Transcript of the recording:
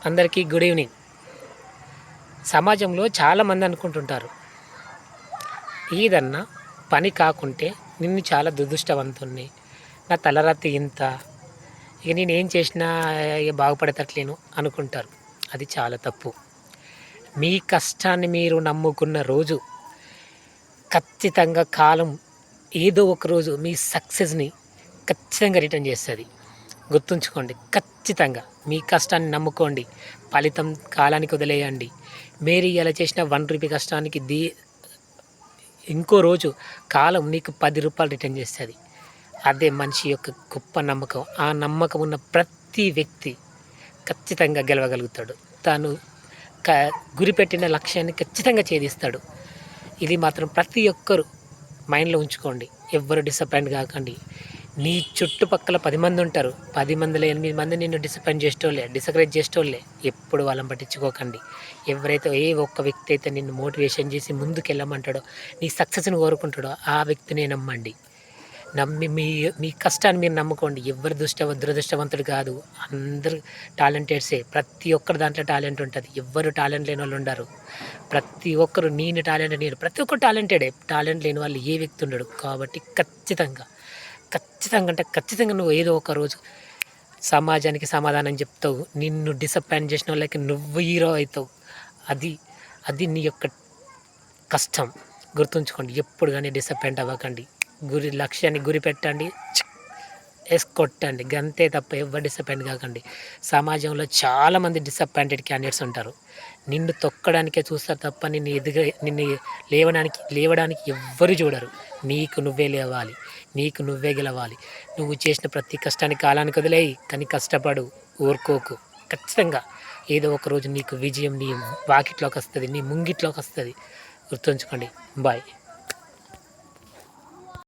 అందరికీ good evening. సమాజంలో చాలామంది అనుకుంటుంటారు, ఏదన్నా పని కాకుంటే నిన్ను చాలా దురదృష్టవంతుణ్ణి, నా తలరాత ఇంత, ఇక నేనేం చేసినా ఇక బాగుపడేటట్లేను అనుకుంటారు. అది చాలా తప్పు. మీ కష్టాన్ని మీరు నమ్ముకున్న రోజు ఖచ్చితంగా కాలం ఏదో ఒక రోజు మీ సక్సెస్ని ఖచ్చితంగా రిటర్న్ చేస్తుంది. గుర్తుంచుకోండి, ఖచ్చితంగా మీ కష్టాన్ని నమ్ముకోండి. ఫలితం కాలానికి వదిలేయండి. మీరు ఇలా చేసిన ₹1 కష్టానికి ఇంకో రోజు కాలం నీకు ₹10 రిటర్న్ చేస్తుంది. అదే మనిషి యొక్క గొప్ప నమ్మకం. ఆ నమ్మకం ఉన్న ప్రతి వ్యక్తి ఖచ్చితంగా గెలవగలుగుతాడు. తాను గురిపెట్టిన లక్ష్యాన్ని ఖచ్చితంగా ఛేదిస్తాడు. ఇది మాత్రం ప్రతి ఒక్కరు మైండ్లో ఉంచుకోండి. ఎవ్వరు డిసప్పాయింట్ కాకండి. నీ చుట్టుపక్కల 10 మంది ఉంటారు. 10 మందిలో 8 మంది నిన్ను డిస్కరేజ్ చేసేటోళ్ళే. ఎప్పుడు వాళ్ళని పట్టించుకోకండి. ఎవరైతే ఏ ఒక్క వ్యక్తి అయితే నిన్ను మోటివేషన్ చేసి ముందుకెళ్ళమంటాడో, నీ సక్సెస్ని కోరుకుంటాడో ఆ వ్యక్తినే నమ్మండి. నమ్మి మీ కష్టాన్ని మీరు నమ్ముకోండి. ఎవ్వరు దురదృష్టవంతుడు కాదు. అందరూ టాలెంటెడ్సే. ప్రతి ఒక్కరి దాంట్లో టాలెంట్ ఉంటుంది. ఎవ్వరు టాలెంట్ లేని వాళ్ళు ఉండరు. ప్రతి ఒక్కరు ప్రతి ఒక్కరు టాలెంటెడే. టాలెంట్ లేని వాళ్ళు ఏ వ్యక్తి ఉండడు. కాబట్టి ఖచ్చితంగా అంటే ఖచ్చితంగా నువ్వు ఏదో ఒక రోజు సమాజానికి సమాధానం చెప్తావు. నిన్ను డిసప్పాయింట్ చేసిన వాళ్ళకి నువ్వు హీరో అవుతావు. అది నీ యొక్క కష్టం. గుర్తుంచుకోండి. ఎప్పుడు కానీ డిసప్పాయింట్ అవ్వకండి. లక్ష్యాన్ని గురి పెట్టండి, కొట్టండి, గంతే తప్ప ఎవరు డిసప్పాయింట్ కాకండి. సమాజంలో చాలామంది డిసప్పాయింటెడ్ క్యాండిడేట్స్ ఉంటారు. నిన్ను తొక్కడానికే చూస్తారు తప్ప నిన్ను లేవడానికి ఎవ్వరు చూడరు. నీకు నువ్వే లేవాలి, నీకు నువ్వే గెలవాలి. నువ్వు చేసిన ప్రతి కష్టాన్ని కాలానికి వదిలేయి, కానీ కష్టపడు, ఊరుకోకు. ఖచ్చితంగా ఏదో ఒక రోజు నీకు విజయం నీ వాకిట్లోకి వస్తుంది, నీ ముంగిట్లోకి వస్తుంది. గుర్తుంచుకోండి. బాయ్.